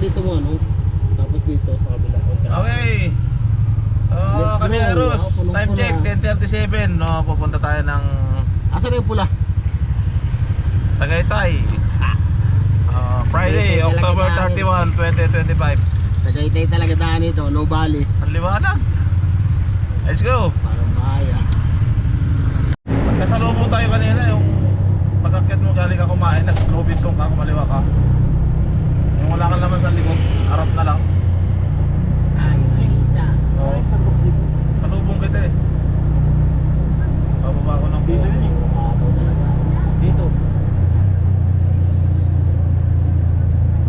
dito mo ano. Tapos dito sa kabila. Okay. So, Kaneros, time check 10:37. No, pupunta tayo ng Asan yung pula? Tagaytay. Friday, Tagaytay October talaga 31, 2025. Tagaytay talaga daan ito, no bali. Ang liwanag. Let's go. Parang bahaya. Nagkasalubong tayo kanina yung pag-akyat mo galing ka kumain, nag-Robinson ka, kumaliwa ka. Yung wala ka naman sa likod, harap na lang. Ay, isa. Oo. Salubong kita eh. Bababa ko ng buo. Mataw talaga. Dito.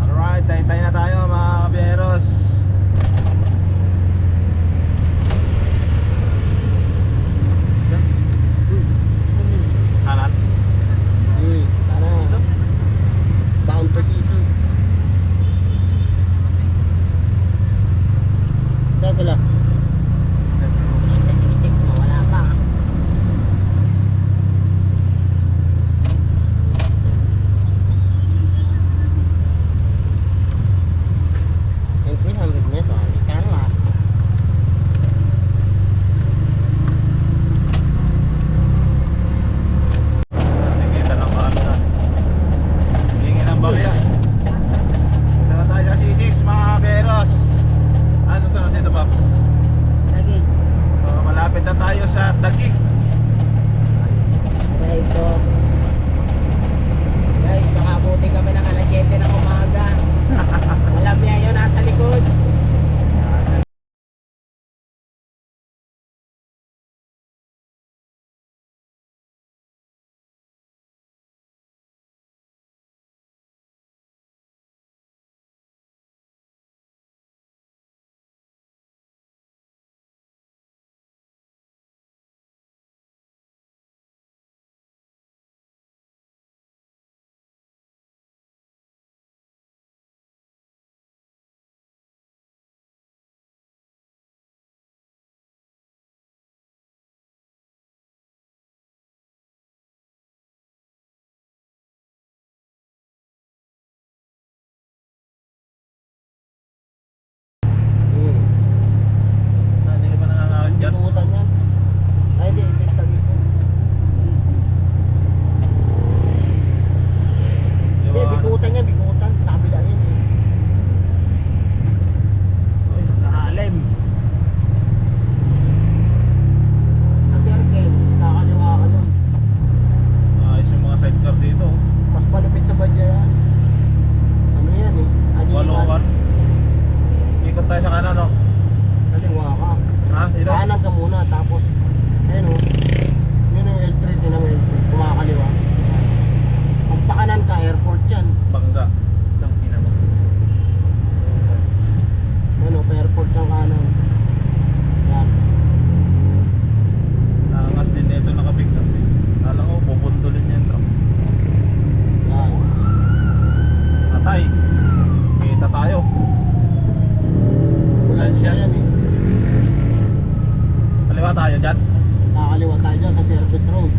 Alright, tayo na tayo mga kabiyeros. Anan? Tara. Bound to C6. Saan sila? Sa C6 mo, wala pa. Yung 300 meters, tara. Nakikita ng paano na. Hingin ang barya. Dito na tayo sa C6 mga kabiyeros. Ano susunod dito, Pops? Lagi. So, malapit na tayo sa Taguig. Ito. Guys, makabuti kami ng alas 7 ng umaga. Alam niya yun, nasa likod. Hindi ka pa nangangawit dyan? Bikutan yan. Ay, di, isip tagi ko. Hindi, bikutan yan, bikutan. Sa kabila yan. Nakalim. Sa circle, kakaliwa ka nun. Ayos yung mga sidecar dito. Mas malupit sa badya yan. Ano yan eh? Walukan. Ikot tayo sa kanan, no? Kaliwa ka. Ha? Dito? Kanan ka muna, tapos, ayun o. Yun yung L3, tinan mo L3. Kumakaliwa. Pag pakanan ka, airport yan. Bangga. Itong ina mo. Ano, pa-airport ng kanan. Yan. Naangas din dito nakapick up eh. Alam ko, pupundulin yan truck. Yan. Atay. Kita tayo. Ambulansya yan eh. Kaliwa tayo dyan. Kakaliwa tayo dyan sa service road.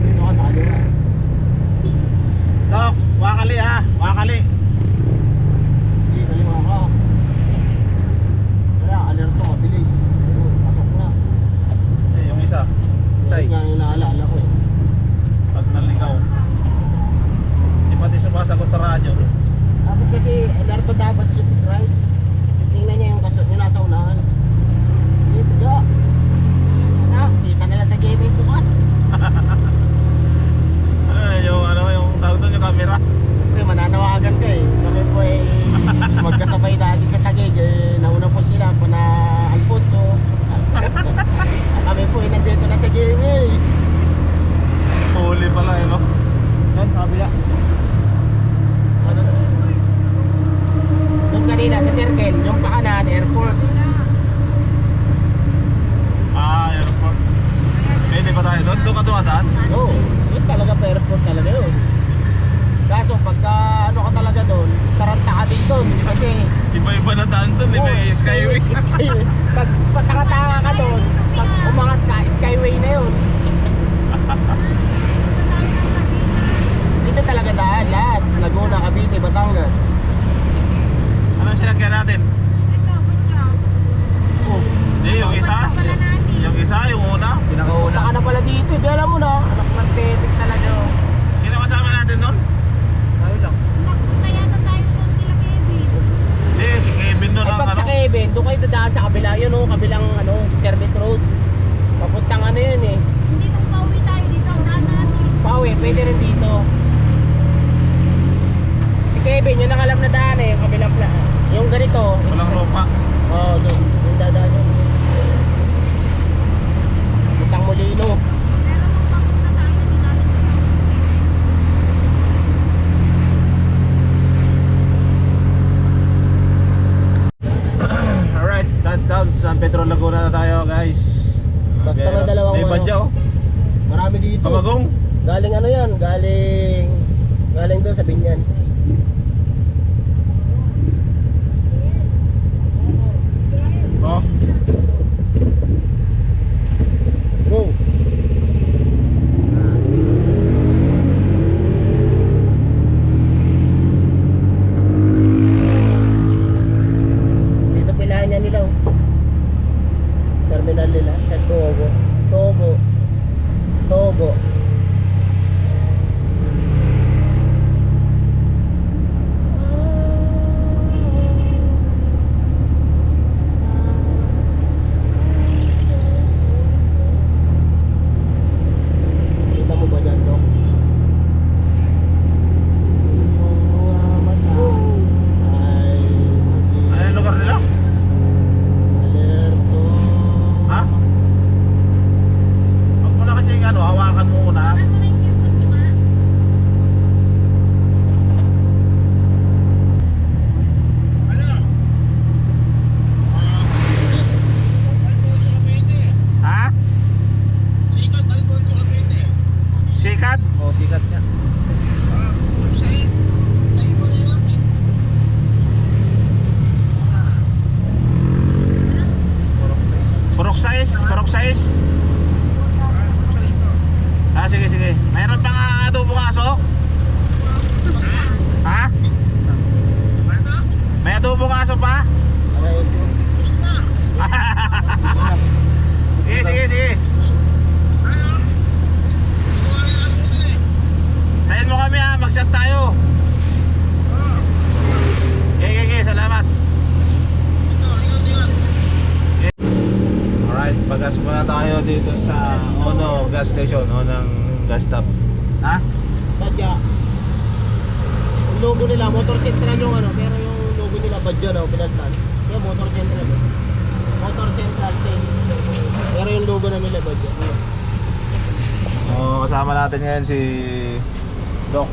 Dito ka sa kaliwa. Dok, wakali ha. Wakali. Hindi, kaliwa ka. Kaya, alerto, mabilis. Ayun, pasok na. Eh, yung isa. Tay. Yun nga yung naalala ko eh. Pag naligaw. Hindi pati sumasagot sa radyo. Dapat kasi, alerto dapat siya rights. Tingnan niya yung nasa unahan. Hindi, tiga. Na, kita nila sa gaming bukas. Yung ano, yung tawag doon yung camera. Siyempre, mananawagan ka eh. Kami po eh, magkasabay dati sa Taguig eh. Nauna po sila pa na Alfonso. Kami po eh, nandito na sa gaming. Huli pala eh, no? Yan, sabi ya. Ano? Doon kanina sa circle, yung pakanan, airport. Airport. Pwede pa tayo doon? Doon ka tumasaan? Oo, yun talaga pa airport talaga yun. Kaso pagka ano ka talaga doon, taranta ka din doon. Kasi Iba-iba na daan doon, eh. May skyway. Skyway. Pag pataka-taka ka doon, pag umangat ka, skyway na yun. sinagyan natin? Ito, butya. Oh, Hindi, yung isa. Pala natin. Yung isa, yung una. Pinakauna. punta ka na pala dito. Di alam mo na. Anak ng tetik talaga. Oh. Sino kasama natin nun? Nagpunta yata tayo doon kila Kevin. Hindi, si Kevin nun Ay ang pag ano. sa Kevin, doon kayo dadaan sa kabila. Yun oh, kabilang ano, service road. Papuntang ano yun eh. Hindi nung pauwi tayo dito ang daan natin. Pawi, pwede rin dito. Si Kevin, yun ang alam na daan eh. Yung kabilang yung ganito. Walang lupa. Oo, doon. Yung dadaan yun. Puntang Molino. Pero nung papunta tayo, hindi natin Alright, touchdown. San Pedro Laguna na tayo, guys. Basta may dalawang May ano. badyaw. Marami dito. Kamagong. Galing ano yan? Galing doon sa Binyan. Oh. Go. Dito pilahan niya nila oh. Terminal nila sa Togo. Togo. Kita mo ba dyan, Dok? Ay, Ano yung lugar nila? alerto. Ha? Huwag mo na kasi ano, hawakan mo muna. Ano na yung cellphone ko, ma? Ha? Sikat? Oh, sikat niya. Purok size? Purok size? Ah, sige, sige. Mayroon pang adobong aso? Ha? May adobong aso pa? Aray, Sige, sige, sige. Tayin mo kami ha, mag-shot tayo. Okay, salamat. Alright, pagas muna tayo dito sa Ono gas station, Onong gas stop. Ha? Badya. Yung logo nila, Motor Central yung ano, pero yung logo nila Badya na, pinaltan. Yung Motor Central. Motor Central sales. Pero yung logo na nila Badya. Oh, kasama natin ngayon si Doc.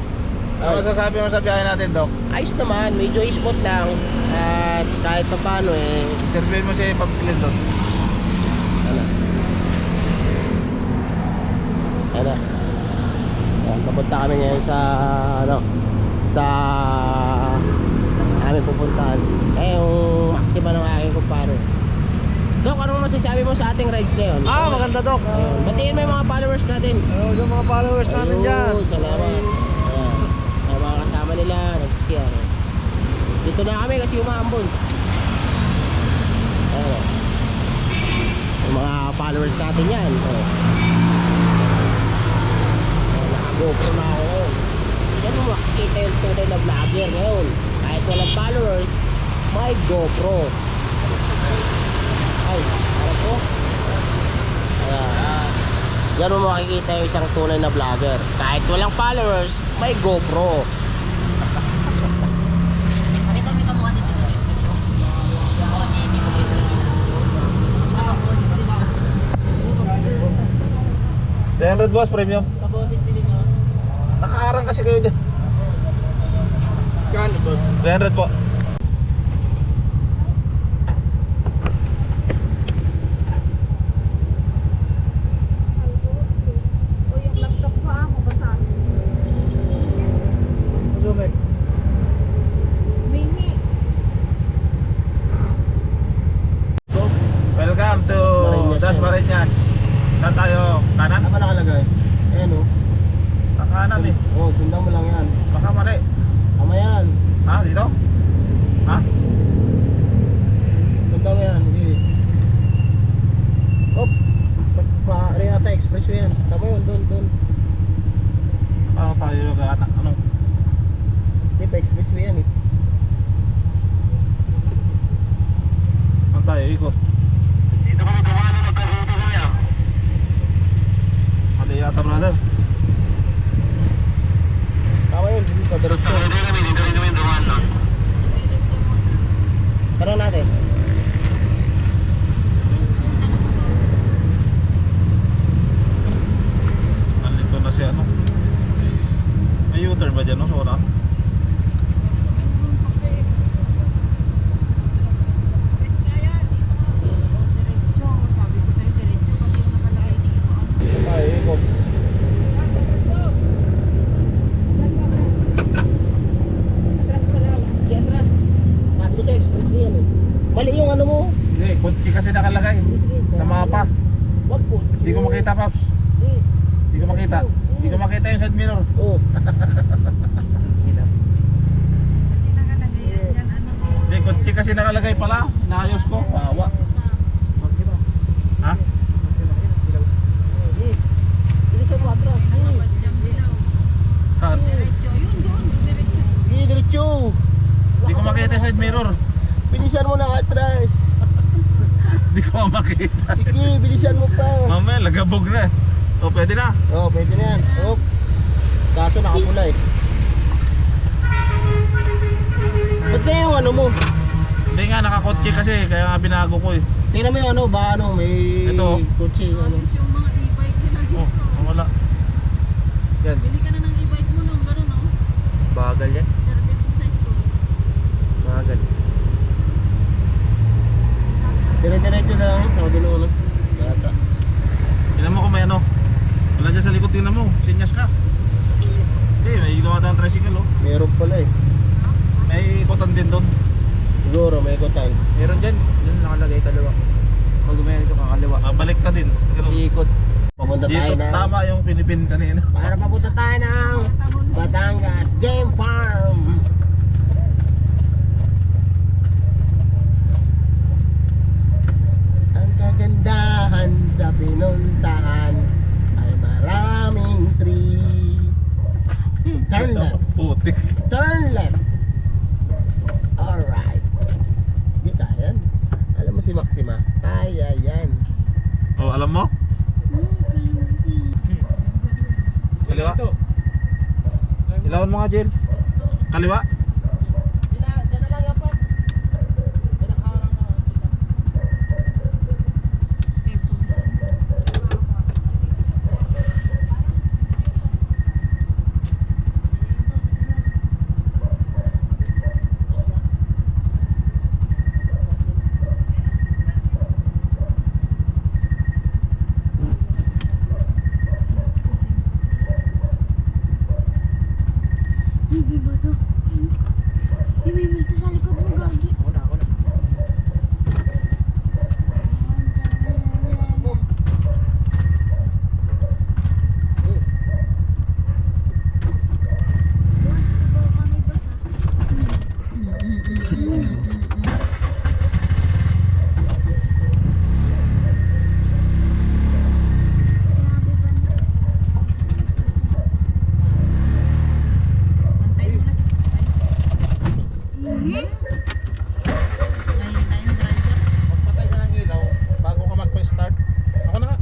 Ano Ay. masasabi mo sa biyahe natin, Doc? Ayos naman, medyo spot lang. At kahit pa paano eh. Interviewin mo si Pop Clinton. Ano? Ayan, papunta kami ngayon sa ano, sa aming pupuntahan. Eh, yung maxima ng aking kumpare. Dok, anong masasabi mo sa ating rides ngayon? Ah, maganda, Dok. Ayun, batiin mo yung mga followers natin. Hello sa mga followers namin Ayun, dyan. salamat. Ayan, ang mga kasama nila, nagsisiyan. Dito na kami kasi umaambon. Ayan, yung mga followers natin yan. Oh. Naka-GoPro na ako ngayon. Yan mo makikita yung tunay na vlogger ngayon. Kahit walang followers, may GoPro. Ay, harap ko. Ayan. Yan mo makikita yung isang tunay na vlogger. Kahit walang followers, may GoPro. Pakita mo yung kamukha dito. 300 boss, premium. Kabosit din nyo. Nakaarang kasi kayo dyan. Kano boss? 300 po. O yung laptop ko mabasa. Sumek. Mini. Welcome to Das Marinas. Saan tayo? Kanan? Ano ba nakalagay? Ayan o. Kanan eh. Oo, oh, sundan mo lang yan. Baka mali. Tama yan. Ha? Dito? Ha? expressway yan. Tama yun, doon. Paano tayo nag-anak? Ano? Hindi pa expressway yan eh. Saan tayo ikot? Dito kami gawa ng magkabuti kuya. Mali yata brother. Tama yun, dito pa diretso. Dito rin kami gawa nun. Tanong natin. Nandito na si ano. May U-turn ba dyan no? Sora? Diretso. Sabi ko sa'yo, diretso kasi yung nakalagay dito. Tayo ikot. Atras pa lang. Di atras. Sabi ko sa expressway yan eh. Mali yung ano mo. Hindi, kotse kasi nakalagay. Sa mapa. Wag po. Hindi ko makita Paps. Hindi ko makita. Hindi ko makita yung side mirror. Oo. Kasi nakalagay yan dyan, ano mo. Hindi, kotse kasi nakalagay pala. Naayos ko. Awa. Ha? Bilisan mo atras. Nakabadyang dilaw. Saan? Diretso. Yun doon. Diretso. Sige, diretso. Hindi ko makita yung side mirror. Bilisan mo na atras. Hindi ko makita. Sige, bilisan mo pa. Mamaya, lagabog na. O, pwede na. Oo, pwede na yan. Oh. Kaso nakapula eh. Ba't na yung ano mo? Hindi nga, nakakotse kasi. Kaya nga binago ko eh. Tingnan mo yung ano, ba ano, may Ito. kotse, ano. Tapos yung mga e-bike nila dito. Wala. Yan. Bili ka na ng e-bike mo nung gano'n, no? Bagal yan. Service mo sa school. Bagal. Dire-diretso na lang, sabi nung ano. Bata. Tingnan mo kung may ano. Wala dyan sa likod, tingnan mo. Sinyas ka. Hindi, may ginawa tayong tricycle oh. Meron pala eh. May ikotan din doon. Siguro, may kotan. Meron dyan. Dyan nakalagay kaliwa. Pag gumayan ito kakaliwa. Balik ka din. Sikot. Papunta tayo Dito, na. tama yung pinipin kanina. Para papunta tayo ng Batangas Game Farm. Ang kagandahan sa pinuntahan ay maraming tree. Turn left. Putik. Turn left. Alright. Di kaya yan. Alam mo si Maxima, kaya yan. Oh, alam mo? Kaliwa. Ilawan mo nga, Jill. Kaliwa. Diyan na lang yan, Pops. Pinakaharang na. Okay, pause. Ay, may bato. Ay, may multo sa likod mo, Gagi. Ako na. Boss, kabaw ka may basa. Grabe ba na? Antayin mo na si Ay, na yung driver. Magpatay ka ng ilaw bago ka magpa-start. Ako na nga.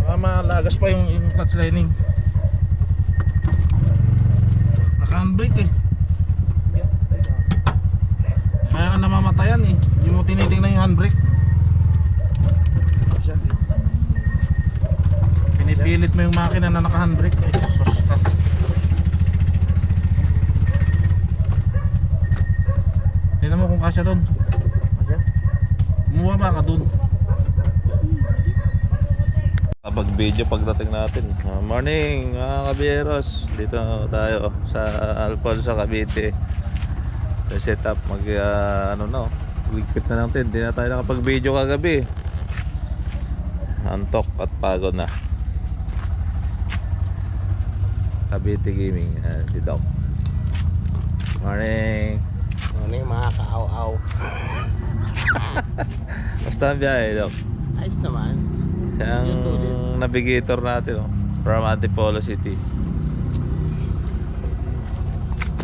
Baka malagas pa yung clutch lining. Naka-handbrake eh. Kaya ka namamatayan eh. Hindi mo tinitingnan yung handbrake. Siya. Pinipilit mo yung makina na naka-handbrake. Ay, sus ka. Tingnan mo kung kasya doon. Siya. Kumuha ba ka doon? Kapag video pagdating natin. Morning mga kabieros. Dito tayo sa Alfonso, Cavite. Set up ano na, ligpit na natin. Hindi na tayo nakapag video kagabi. Antok at pagod na. Cavite Gaming. Si Doc. Morning. Ano yung mga kaaw-aw. Basta ang biyahe, Doc. Ayos naman. Yung navigator natin, oh, from Antipolo City.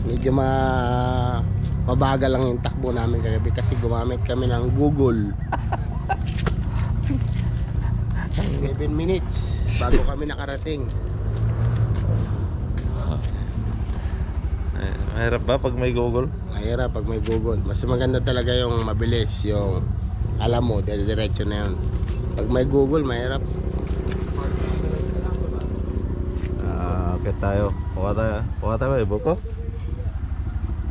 Medyo mabagal lang yung takbo namin kagabi kasi gumamit kami ng Google. 7 minutes bago kami nakarating. Mahirap ba pag may Google? Mahirap pag may Google. Mas maganda talaga yung mabilis, yung alam mo, diretso na yun. Pag may Google, mahirap. Okay tayo. Kuha tayo ba? Ibo ko?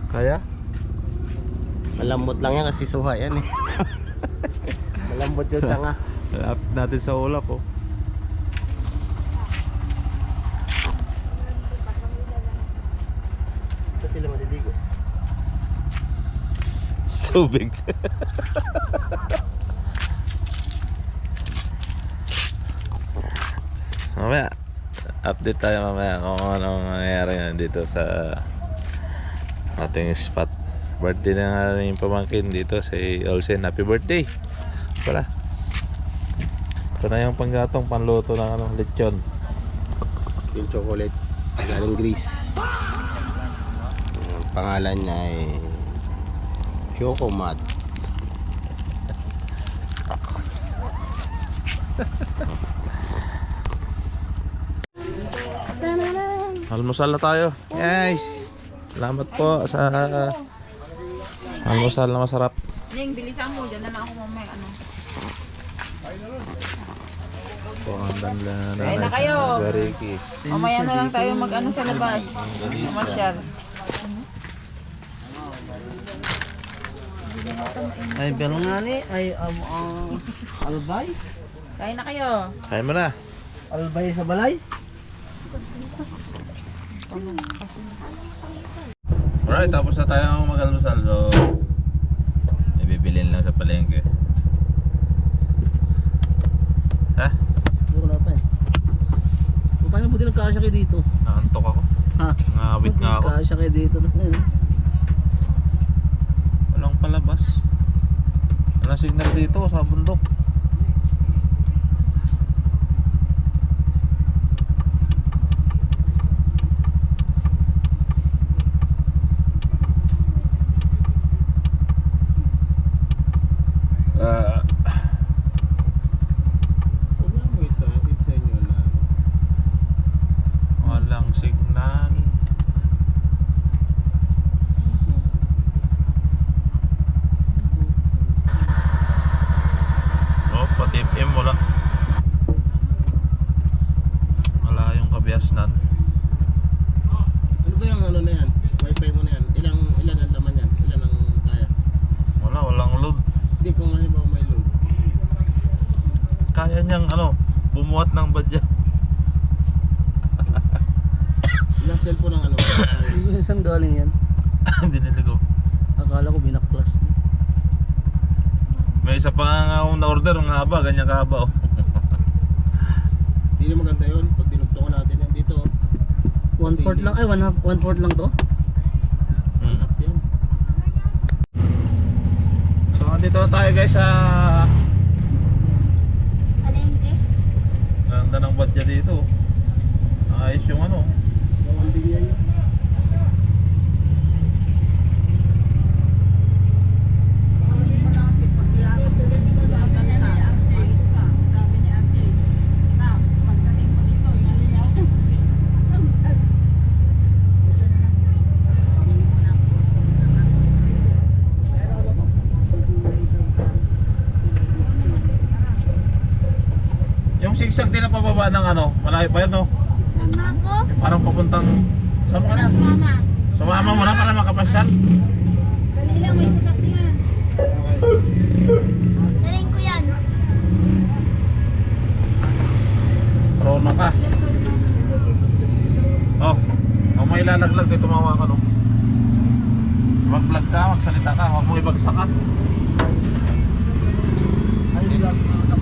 Kaya? Malambot lang yan kasi suha yan eh. Malambot yung sanga. Lapit natin sa ulap, oh. Ito sila madidigo. It's too big. Mamaya, update tayo mamaya kung anong nangyayari ngayon dito sa ating spot. Birthday na nga yung pamangkin dito si Olsen. Happy birthday pala. Ito na yung panggatong panluto ng lechon. Yung chocolate galing Greece. Ang pangalan niya ay Chocomat. Almusal na tayo, guys. Salamat po sa almusal na masarap. Ning, bilisan mo. Diyan na lang ako mamaya. Ano. Pandan lang Kain na kayo. Bariki. Mamaya na lang tayo mag-ano sa labas. Masyal. Ay, pero nga ni, ay, albay? Kain na kayo. Kain mo na. Albay sa balay? Alright, tapos na tayo mag-almusal. So, ibibilin lang sa palengke. Ha? Wala pa eh. Kung kaya buti nagkasya kayo dito. Naantok ako. Ha? Ngawit nga ako. Nagkasya kayo dito. Walang palabas. Walang signal dito sa bundok. Walang signal. Oh, pati FM wala. Wala yung kabiasnan. Ano ba yung ano na yan? Wi-Fi mo na yan? Ilan ang laman yan? Ilan ang kaya? Walang load. Hindi kung ano ba may load. Kaya niyang bumuhat ng badya. Ilang cellphone ang ano? Saan galing yan? Binili ko. Akala ko binaklas mo. May isa pa nga akong na-order, ang haba, ganyan kahaba, oh. Hindi na maganda yun pag dinugtungan natin yan dito. 1/4 lang, ay 1/4 lang to? Half yan. So, dito na tayo guys sa Palengke. ganda ng badya dito. Ayos yung Bawang bigyan yun. Pag ilapit mo dito sa ganda, ayos ka. Sabi ni Ate, na, pagdating mo dito, yung aliyaw. yung sigsag din na pababa ng malayo pa yun, no? Sama ko. Yung parang papuntang saan ka na? Mama. Sumama mo na para makapasyal. Dali lang, may sasakyan. Daling ko yan. Rono ka. Oh, kung may lalaglag kay tumawa ka, no? Mag-vlog ka, magsalita ka, huwag mo ibagsak ka.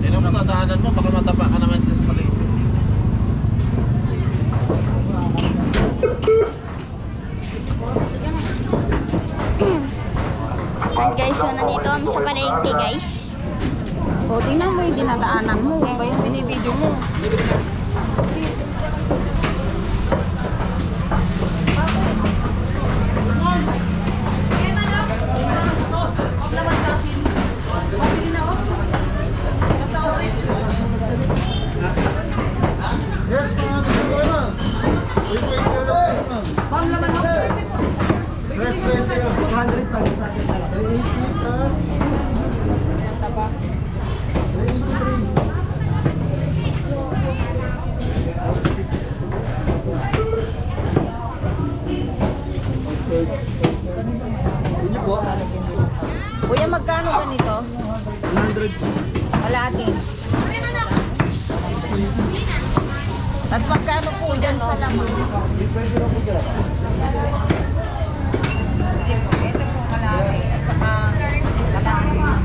Hindi mo tadaanan mo, baka matapa ka naman sa palengke. Ayan guys, so nandito kami sa palengke guys. O, tingnan mo yung dinadaanan mo. Ba yung binibidyo mo? Yes, mga kasama. Ma'am, laman ako. First 200 pa sa akin. 380 plus. 383. Hindi po. Kuya, magkano ganito? 100 po. Kalating. Tapos magkano po dyan sa laman? Pwede na po dyan. Sige po, ito po kalahati. At saka kalahati naman.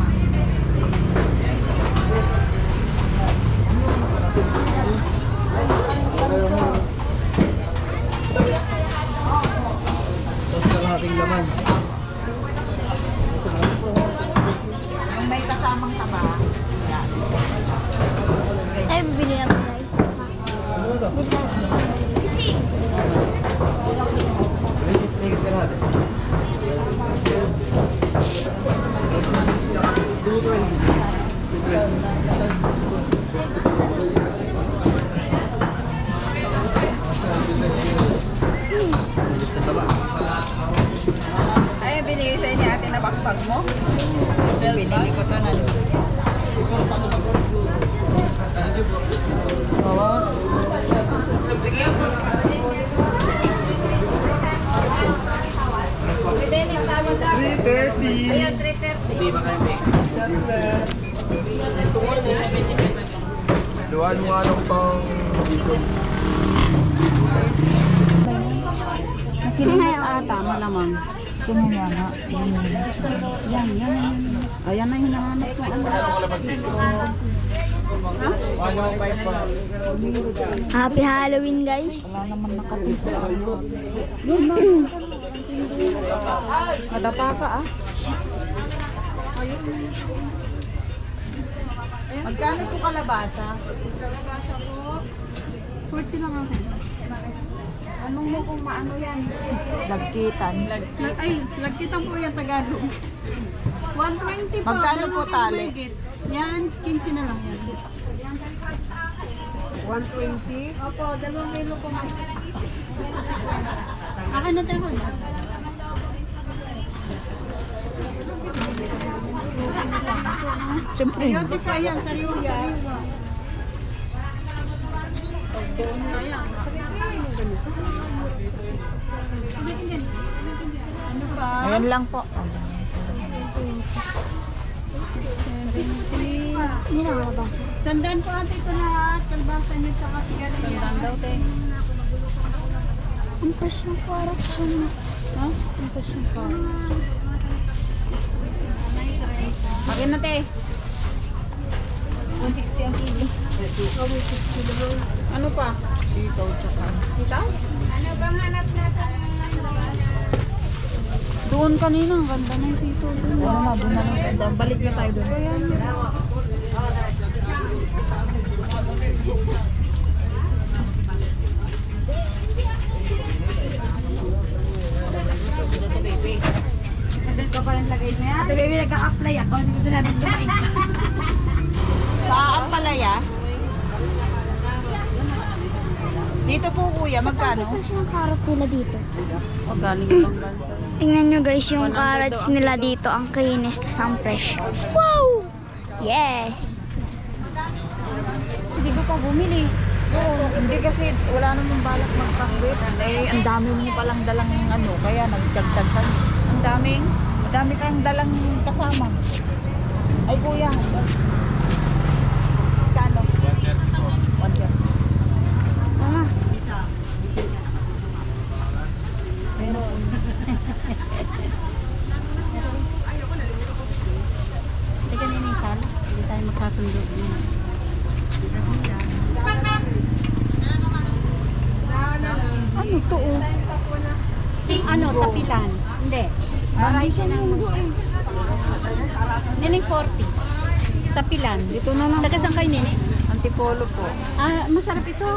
Tapos kalahating laman. Yung may kasamang taba. Yan. Ay, bibili na tayo. Bili na. Higit kalahati. 220. Ay, binigay sa inyo ate na backpack mo? Binigay ko to na. Ayun, 330. Luhan mo anong pang dito. Nakilingat ata, malamang. Sumaya na. Yan. Ayan na hinahanap ko. Happy Halloween, guys. Wala naman nakatito. Madapa ka ah. Magkano po kalabasa? Kalabasa po. 40 lang ako. Anong mo kung maano yan? Lagkitan. Ay, lagkitan po yung Tagalog. 120 po. Magkano po dalawang tali? higit. Yan, 15 na lang yan. 120. Opo, 2 kilo po. Akin na tayo. Siyempre. Yote po yan, sariwa. Ano pa? Ayan lang po. Hindi na makabasa. Sandan po ate ito lahat. Kalbasa niyo tsaka sigarilya. Sandan daw, te. Ang fresh ng karot siya. Ha? Ang fresh ng karot. Akin na, te. 160 ang kilo. Ano pa? Sitaw tsaka. Sitaw? Ano bang hanap natin? Doon kanina, ang ganda na yung sitaw doon. Ano na, doon na lang ganda. Balik na tayo doon. Ate baby, nagka-apply ako. Hindi ko sinabi kumain. Sa Ampalaya? Dito po kuya, magkano? Fresh ng karot nila dito. O, galing ibang bansa. Tingnan nyo guys, yung 100 carrots daw. nila dito, ang kinis, tas ang fresh. Wow! Yes! Hindi ko pa bumili. Hindi kasi wala namang balak magpangwit. Eh, ang dami mo palang dalang ano, kaya nagdagdag ka. Ang dami kang dalang kasama. Ay kuya. Kano? 130. Ah, Teka na yung sal. Hindi tayo magkatundo. Ano to oh? Ano, tapilan? Hindi. Aray siya ng Nining 40. Kapilan. Dito na lang. Taga saan kayo, Nini? Antipolo po. Ah, masarap ito.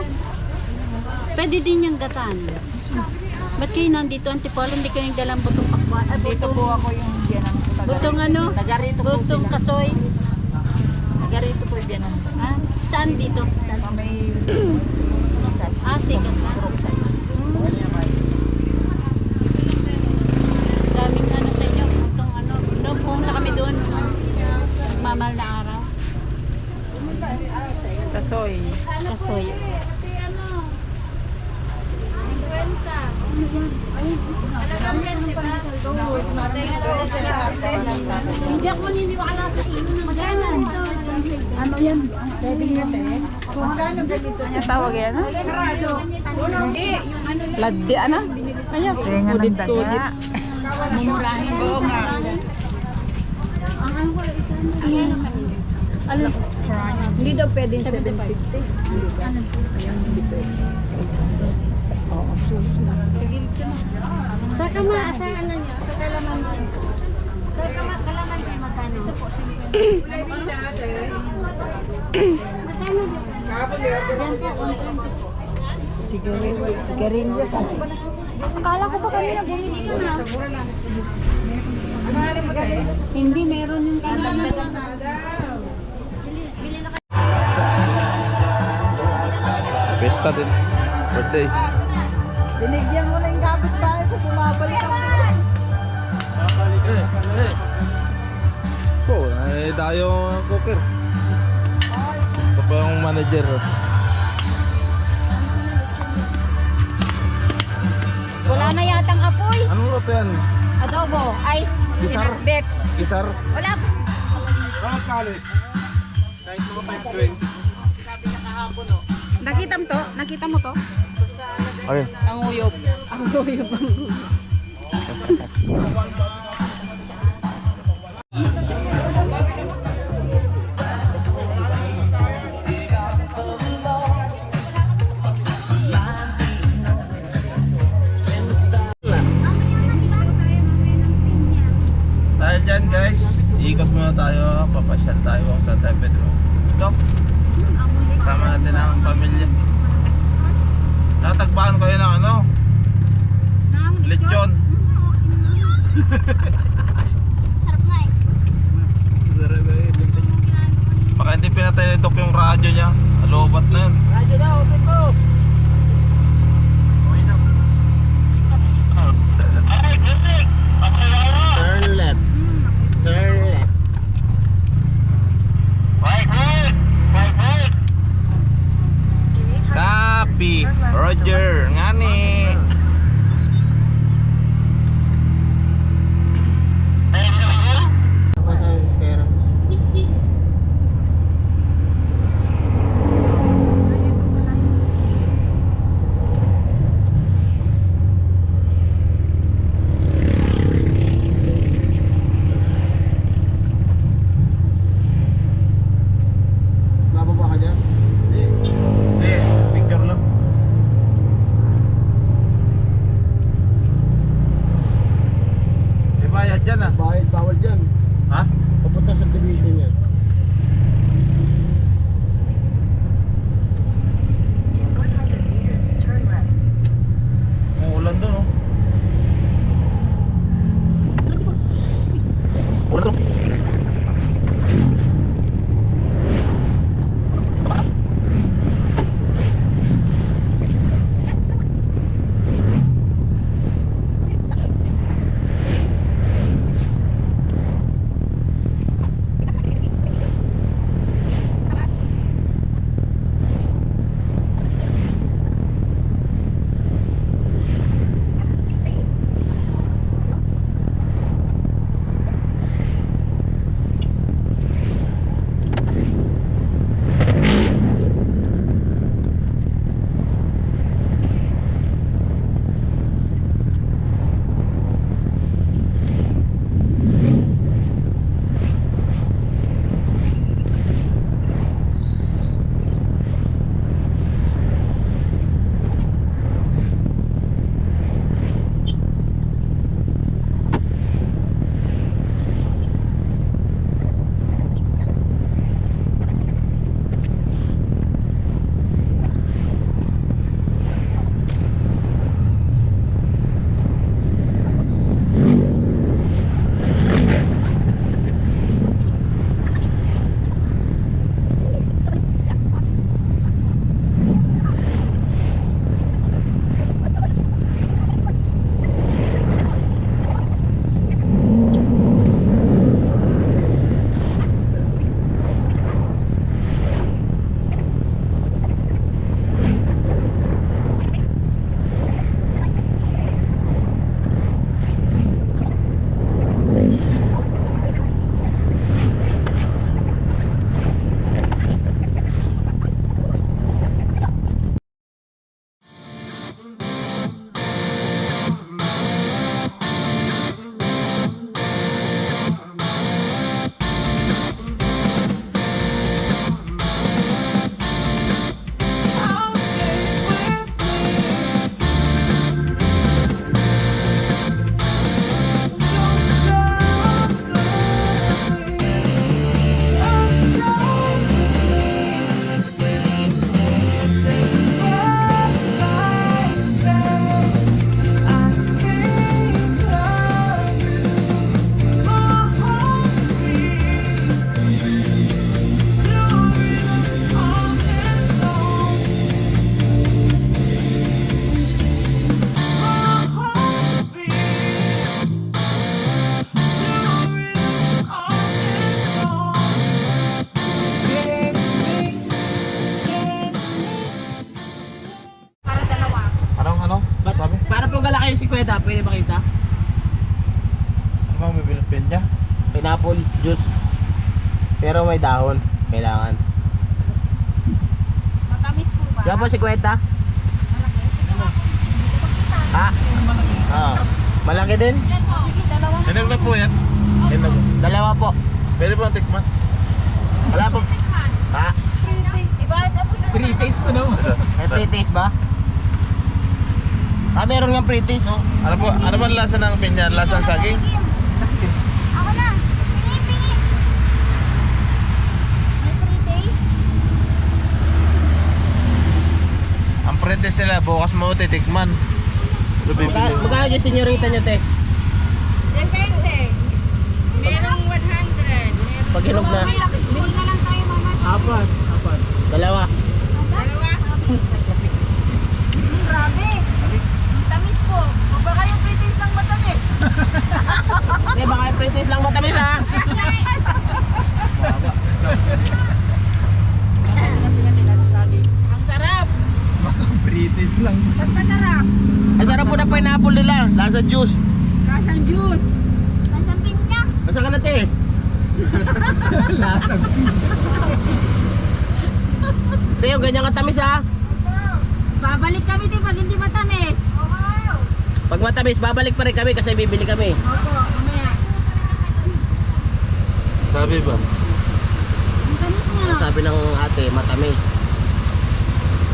Pwede din yung gatan. Ba't kayo nandito, Antipolo? Hindi kayo yung dalang butong pakwan? Ah, Dito po ako yung biyanan ko. Butong ano? Nagarito po Butong sila. kasoy. Nagarito po yung biyanan ko. Ah, saan dito? May Ah, sikat na. Pro size. Daming ano sa inyo. Butong ano. Noong pumunta kami doon. Mamahal na araw. Kasoy. Kasoy. Hindi ako maniniwala sa iyo na magana. Ano yan? Pwede nga din. Magkano ganito niya tawag yan? Laddi, ano? Ayan. Tenga ng daga. Mumurahin. Oo nga. Ano? Hindi daw pwedeng 750. Ano? Hindi pwede. Oo, susunod. Sa kama, sa ano nyo? Sa kalamansi. Sa kalamansi, magkano? Ito po, 50. Magkano? Yan po, 120 po. Sigarilyas. Akala ko pa kami na bumili ko na. Hindi, meron yung kailangan sa Pesta din. Birthday. Binigyan mo na yung kapitbahay ko. Bumabalik ako. Oh, ay tayo ang cooker. Ito pa yung manager. wala na yatang apoy. Anong luto yan? Adobo. Ay, Gisar? bet. Gisar? Wala. Nakita mo to? Nakita mo to? Okay. Ang uyog. Ang uyog. Dahil dyan guys, iikot muna tayo, papasyal tayo kung saan tayo pwede. Ito, sama natin ang pamilya. Natagbahan ko yun ng ano? Lechon. Sarap nga eh. Baka hindi pinatay ni Doc yung radyo niya. Alobat na yun. Radyo na, open ko. Turn left. Turn left. Copy. Roger. Ngani. Apa tayo, Stera? Bababa ka dyan? Hindi, picture lang. May bayad dyan ah. Bahid, bawal dyan. Ha? Papunta sa division yan. Uulan doon oh. Ulan doon. malaki si Kweta, pwede makita? Ano bang bibilang pinya? Pineapple juice. Pero may dahon. Kailangan. Matamis po ba? Yan po si Kweta. Ha? Ah. Malaki din? Sige, dalawa. Sinag na po yan? Dalawa po. Pwede po ang tikman? Wala po. Ha? Diba? Pre-taste ko naman. May pre-taste ba? Ah, meron nga pre-taste, oh. Ano ba lasa ng pinya? Lasa ng saging? Ako na. Pingi. May pre-taste? Ang pretest nila, bukas mo titikman. Magkano dyan senyorita nyo, te? Depende. Merong 100. Pag hinog na. Bili na lang tayo, mama. Apat. Dalawa. Dalawa. Grabe. Ang tamis po. Huwag ba kayong pre-taste ng matamis? Hindi, baka yung pre-taste lang matamis, ha? Ang sarap. Pre-taste lang. Ba't masarap? Ang sarap po ng pineapple nila. Lasa juice. Kasang juice. Lasang pinya. Basta ka na, te. Lasang. Te, yung ganyan katamis, ha? Babalik kami din pag hindi matamis. Pag matamis, babalik pa rin kami kasi bibili kami. Opo, mamaya. Sabi ba? Ang tamis niya. Ang sabi ng ate, matamis.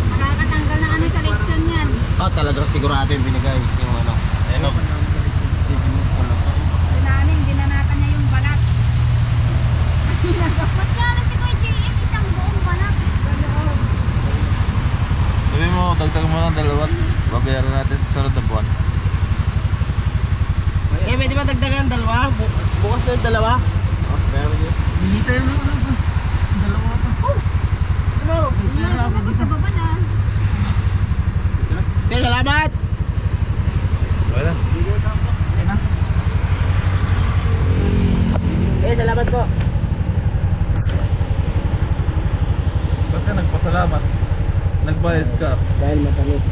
Nakakatanggal ng ano sa lechon yan. Oh, talagang sigurado yung binigay. Yung ano. Ayun o. Sinaling, dinanatan niya yung balat. Ba't kaya lang si Kuya JM isang buong balat? Sabi mo, dagdag mo ng dalawa. Babayaran natin sa sunod na buwan. Eh, pwede ba dagdagan dalawa? Bukas na yung dalawa. Oh, meron din. Milita yun ako. Dalawa pa. Magkababa na. Te, salamat! Wala. Eh, salamat po. Ba't ka nagpasalamat? Nagbayad ka. Dahil matamis.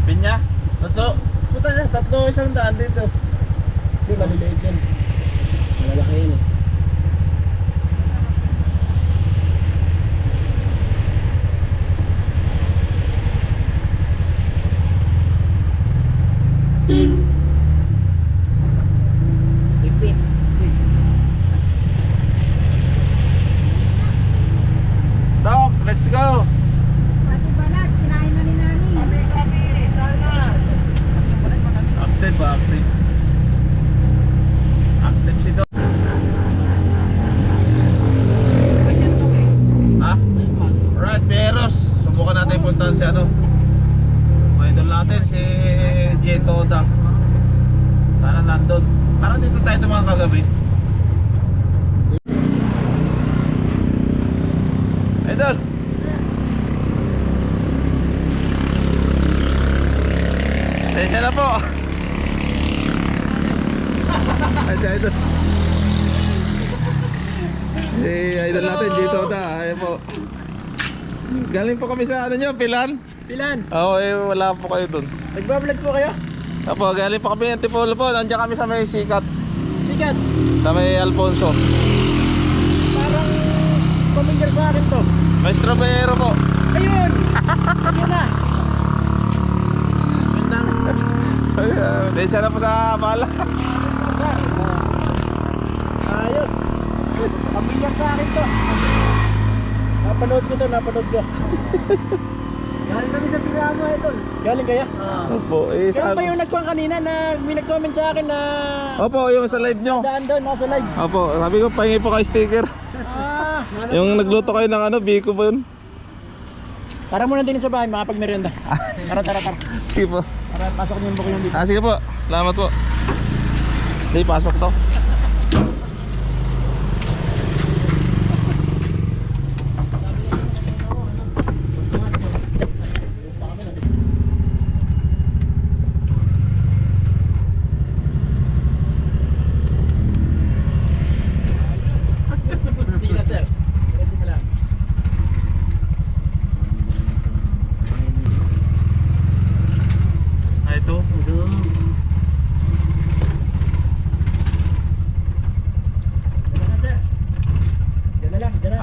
Pinya? Tatlo? Puta niya, 300 dito. Hindi, maliliit yan. Malalaki yun, eh. Ipit. Dok, let's go! Pati balat, kinain na ni Naning. Active ba? Active? Active si Dok. Kasi ito, eh. Ha? Bypass. Alright, Peros. Subukan natin puntahan si ano. Mga idol natin, si J. Toda. Sana nandun. Parang dito tayo dumaan kagabi. Idol! Tensya na po! Ay, si Idol. Idol natin, J. Toda. Ayan po. Galing po kami sa ano nyo, Pilan? Pilan. Oo, wala po kayo dun. Nagbablog po kayo? Apo, galing pa kami ng Antipolo po. Nandiyan kami sa may Sikat. Sikat. Sa may Alfonso. Parang familiar sa akin to. May Strawberry po. Ayun! Ayun na. Tensya na po sa bala. Ayos. Familiar sa akin to. Napanood ko. Galing kami sa programa ito. Galing kaya? Opo, Kaya pa sabi. yung nagkuhan kanina na may nag-comment sa akin na Opo, yung sa live nyo. daan doon, nasa live. Opo, sabi ko, pahingi po kayo sticker. Ah, Yung nagluto kayo ng ano, biko ba yun? tara muna din sa bahay, makapagmerienda. Tara. Sige po. Para pasok niyo yung buko yung dito. Sige po, salamat po. Hindi, pasok to. Sige na, sir. Ready na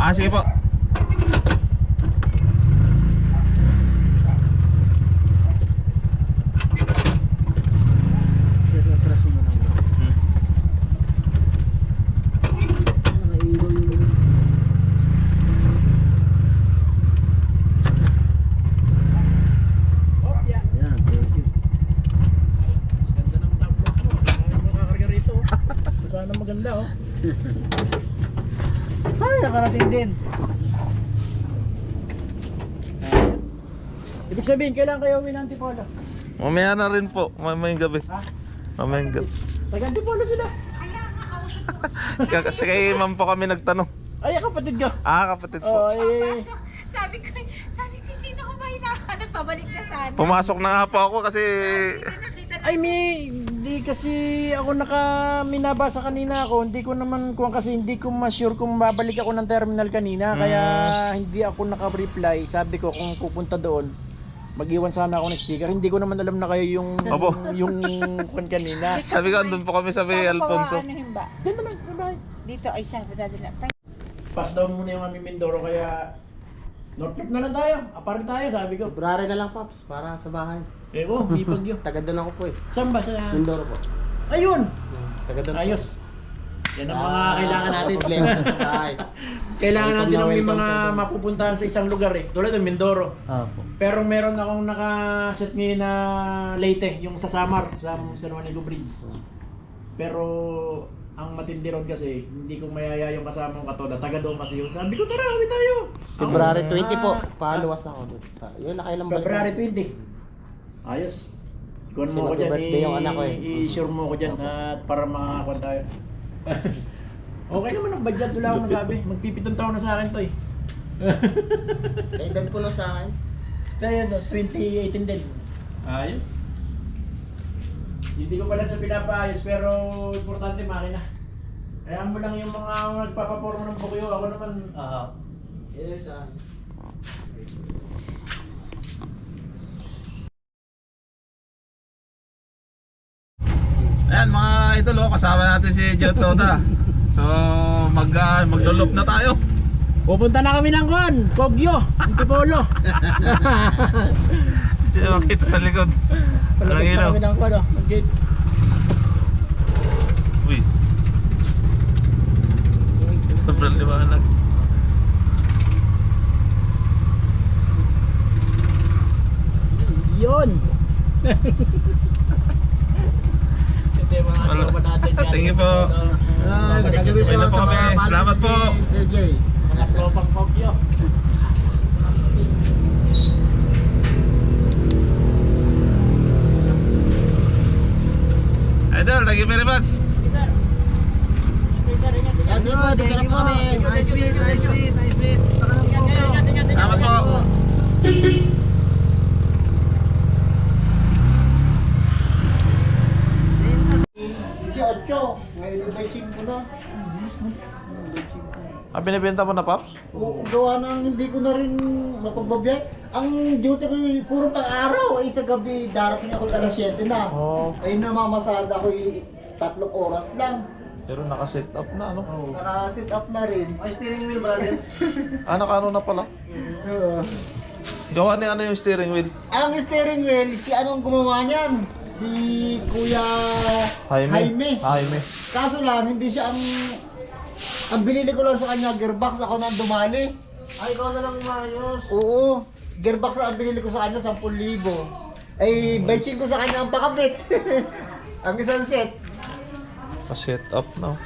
Sige po. Yes, atras mo na lang. Hmm. Nakailaw yung... Yan, thank you. Ganda ng tablet mo. Saan mo kakarga rito? Sana maganda oh. Ay, nakarating din. Ibig sabihin, kailan kayo uwi ng Antipolo? Mamaya na rin po. Mamayang gabi. Ha? Mamayang gabi. Taga Antipolo sila. Kasi kay ma'am po kami nagtanong. Ay, kapatid ka. Kapatid po. Oh, eh. Sabi ko, sino ko ba hinahanap? Pabalik na sana. Pumasok na nga po ako kasi Ay, hindi kasi ako minabasa kanina ako. Hindi ko naman kasi hindi ko ma-sure kung babalik ako ng terminal kanina. Kaya hindi ako naka-reply. Sabi ko kung pupunta doon, mag-iwan sana ako ng sticker. Hindi ko naman alam na kayo yung Opo. yung kanina. sabi ko andun po kami sa May Alfonso. Diyan mo lang, dito ay sabi na. Pass down muna yung aming Mindoro kaya North Trip na lang tayo. Aparin tayo, sabi ko. February na lang, Paps, para sa bahay. May bagyo. Taga doon ako po eh. Saan ba sa... Mindoro po. Ayun! Taga doon po. Ayos. Yan ang mga kailangan natin. Problema na sa bahay. Kailangan natin ng may Welcome mga ka doon. mapupuntahan sa isang lugar eh. Tulad ng Mindoro. Opo. Pero meron akong nakaset ngayon na Leyte, yung sa Samar, sa San Juanico Bridge. Pero ang matindi ron kasi, hindi ko mayaya yung kasama kong katoda. Taga doon kasi yun. Sabi ko, tara, kami tayo. February 20 po. Paluwas ako doon. Yun, nakailang balik. February 20. Ayos. Ikuan Kasi mo ko dyan. mag-birthday yung anak ko eh. I-sure mo ko dyan at para makakakuan tayo. Okay naman ang budget. Wala akong masabi. Magpipitong taon na sa akin to eh. Edad po na sa akin. Sa yan, 2018 din. Ayos. Hindi ko pala sa pinapaayos pero importante makina. Kaya mo lang yung mga nagpapaporma ng bukyo. Ako naman, Yun sa akin. Ayan mga idol, kasama natin si Joe Toda. So maglulop na tayo. pupunta na kami ng Juan, Kogyo, Antipolo. Sino makita sa likod? Walang Palabas na ilaw. kami ng Juan, mag-gate. Uy. Sobrang liwanag. Yun! Ito yung mga Wala. tropa natin. Thank you po. Nagabi May na po sa kami. mga mahal Salamat ko po. si Sir Jay. Mga tropang Kogyo. Idol, thank you very much. Kasi po, dito na po kami. Nice meet, nice meet, nice meet. Salamat po. Si Ocho, ngayon yung bayching ko na. Binibenta mo na, Pops? Oo, gawa ng hindi ko na rin mapagbabiyay. Ang duty ko yung puro pang-araw. Ay sa gabi, darating ako alas 7 na. Oo. Ay namamasada ko yung 3 oras lang. Pero naka-set up na, ano? Naka-sit up na rin. Ay, steering wheel, brother. Naka-ano na pala? Oo. Gawa ni ano yung steering wheel? Ang steering wheel, si anong gumawa niyan? Si Kuya Jaime. Jaime. Kaso lang, hindi siya ang binili ko lang sa kanya, gearbox, ako na ang dumali. Ay, ikaw na lang umayos. Oo, gearbox ang binili ko sa kanya, 10,000. Ay, bayching ko sa kanya ang pakabit. Ang isang set. Set up na.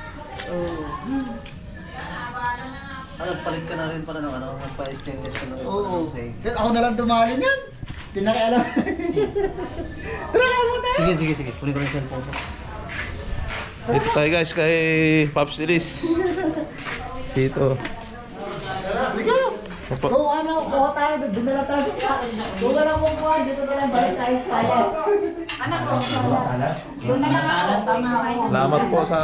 Nagpalit ka na rin para ng nagpa-stainless ka na rin. Oo. Then ako na lang dumali niyan. Pinakialam. Tara ka muna. Sige. Kunin ko rin cellphone ko. Dito tayo guys kay Pops Elise. Sito. Ikaw. Kung ano, kuha tayo, doon na lang tayo sa kain. Kung wala mong kuha, dito na lang balik tayo sa sayas. Salamat po sa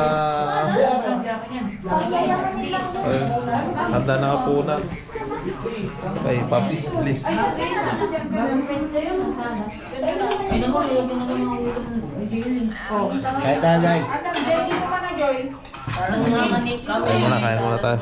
handa na po na kay Pops Elise. Kahit tayo guys. Kain muna tayo.